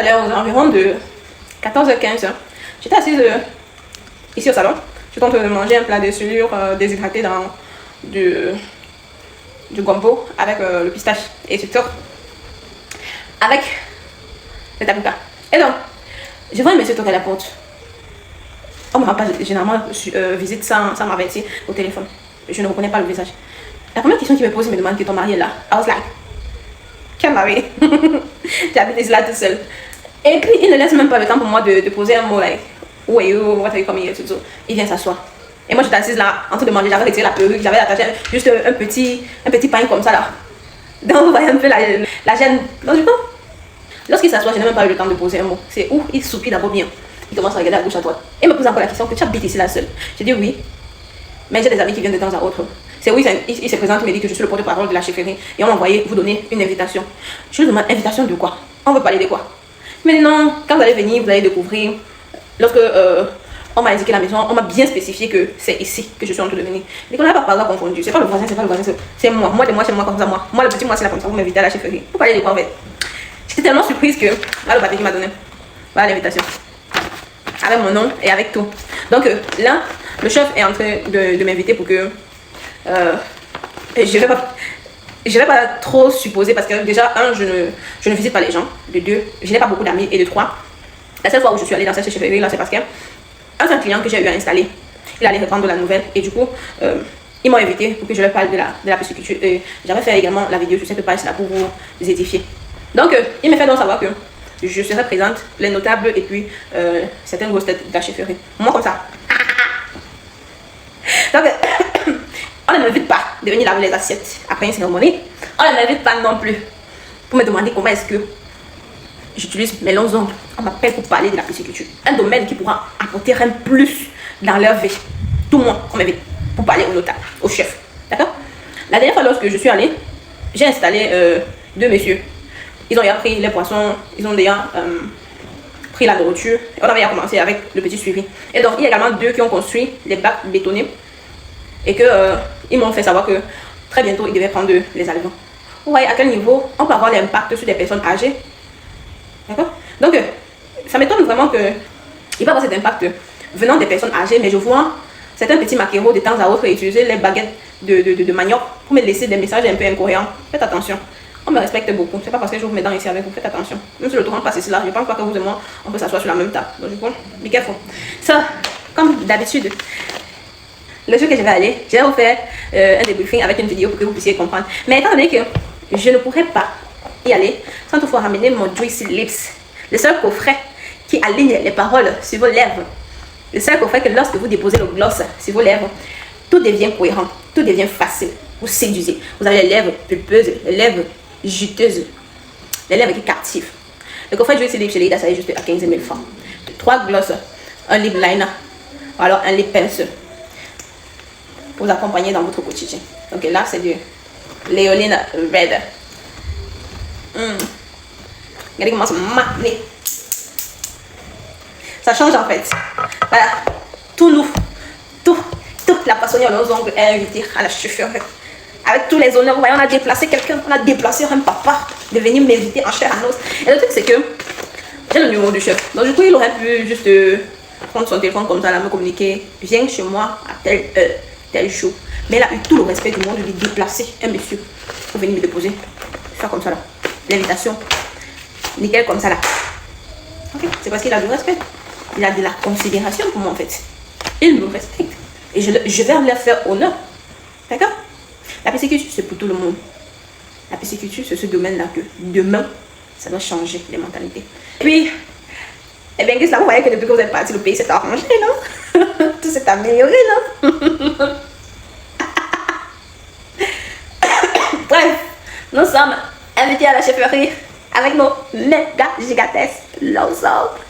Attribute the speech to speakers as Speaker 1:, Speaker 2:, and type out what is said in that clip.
Speaker 1: l'heure aux environs de 14h15. J'étais assise ici au salon. Je suis en train de manger un plat de sourire déshydraté dans du gombo avec le pistache et surtout avec le tapuka. Et donc, je vois un monsieur toquer à la porte. On ne me rend pas généralement visite sans m'avertir au téléphone. Je ne reconnais pas le visage. La première question qu'il me pose, il me demande que ton mari est là. I was like, quel mari? J'habite ici là tout seul. Et puis il ne laisse même pas le temps pour moi de poser un mot like, où est-ce what are you coming here to do? Il vient s'asseoir. Et moi j'étais assise là en train de manger, j'avais retiré la perruque, j'avais attaché juste un petit pain comme ça là. Donc vous voyez un peu la gêne. Donc du coup, lorsqu'il s'assoit, je n'ai même pas eu le temps de poser un mot. C'est où il soupire d'abord bien. Il commence à regarder à gauche à droite. Et il me pose encore la question que tu habites ici là seule. Je dis oui. Mais j'ai des amis qui viennent de temps à autre. C'est oui, il se présente, il me dit que je suis le porte-parole de la chefferie et on m'a envoyé vous donner une invitation. Je lui demande invitation de quoi? On veut parler de quoi? Il me dit non, quand vous allez venir, vous allez découvrir. Lorsque on m'a indiqué la maison, on m'a bien spécifié que c'est ici que je suis en train de venir. Il dit qu'on n'a pas parlé confondu. C'est pas le voisin, c'est pas le voisin, c'est moi. Moi, c'est moi comme ça, moi. Moi, le petit, moi, c'est là comme ça. Vous m'invitez à la chefferie. Vous parlez de quoi en fait? J'étais tellement surprise que là, le papier qu'il m'a donné. Voilà l'invitation. Avec mon nom et avec tout. Donc là, le chef est en train de m'inviter pour que je vais pas trop supposer parce que déjà, un, je ne visite pas les gens. De deux, je n'ai pas beaucoup d'amis. Et de trois, la seule fois où je suis allée dans cette chefferie là, c'est parce que un client que j'ai eu à installer, il allait reprendre la nouvelle et du coup, ils m'ont invité pour que je leur parle de la pisciculture. Et j'avais fait également la vidéo sur cette page là pour vous édifier. Donc, il me fait donc savoir que je serai présente, les notables et puis certaines grosses têtes de la chefferie. Moi comme ça. Donc, on ne m'invite pas de venir laver les assiettes après une cérémonie. On ne m'invite pas non plus pour me demander comment est-ce que j'utilise mes longs ongles. On m'appelle pour parler de la pisciculture. Un domaine qui pourra apporter un plus dans leur vie. Tout le monde, on m'invite pour parler au notable, au chef. D'accord? La dernière fois, lorsque je suis allée, j'ai installé deux messieurs. Ils ont déjà pris les poissons, ils ont déjà pris la nourriture. On avait déjà commencé avec le petit suivi. Et donc, il y a également deux qui ont construit les bacs bétonnés. Et que ils m'ont fait savoir que très bientôt, ils devaient prendre les alevins. Vous voyez à quel niveau on peut avoir l'impact sur des personnes âgées. D'accord? Donc, ça m'étonne vraiment qu'il peut avoir cet impact venant des personnes âgées. Mais je vois certains petits maquereaux de temps à autre utiliser les baguettes de manioc pour me laisser des messages un peu incohérents. Faites attention. On me respecte beaucoup. C'est pas parce que j'ouvre mes dents ici avec vous. Faites attention. Même si le tour passe ici là, je pense pas que vous et moi, on peut s'asseoir sur la même table. Donc, du coup, be careful. Ça, comme d'habitude, le jour que je vais aller, je vais vous faire un débriefing avec une vidéo pour que vous puissiez comprendre. Mais étant donné que je ne pourrais pas y aller sans toutefois ramener mon Juicy Lips, le seul coffret qui aligne les paroles sur vos lèvres, le seul coffret que lorsque vous déposez le gloss sur vos lèvres, tout devient cohérent, tout devient facile. Vous séduisez. Vous avez les lèvres pulpeuses, les lèvres juteuses, les lèvres qui captivent. Le coffret Juicy Lips chez Lida, ça est juste à 15 000 francs. 3 glosses, un lip liner, ou alors un lip pencil pour vous accompagner dans votre quotidien. Donc là, c'est du Léoline Red. Regardez comment ça m'a. Ça change en fait. Voilà. Toute la poissonnière aux ongles est invitée à la chefferie. Avec tous les honneurs, vous voyez, on a déplacé quelqu'un, on a déplacé un papa de venir m'inviter en chair à os. Et le truc, c'est que j'ai le numéro du chef. Donc, du coup, il aurait pu juste prendre son téléphone comme ça, là, me communiquer. Viens chez moi à telle heure, tel jour. Mais il a eu tout le respect du monde de lui déplacer un monsieur pour venir me déposer. Faire comme ça, là. L'invitation. Nickel, comme ça, là. Okay. C'est parce qu'il a du respect. Il a de la considération pour moi, en fait. Il me respecte. Et je vais leur faire honneur. D'accord? La pisciculture, c'est pour tout le monde. La pisciculture, c'est ce domaine-là que demain, ça doit changer les mentalités. Et puis, eh bien, qu'est-ce que vous voyez que depuis que vous êtes parti, le pays s'est arrangé, non? Tout s'est amélioré, non? Bref, nous sommes invités à la chefferie avec nos méga gigantesques ensemble.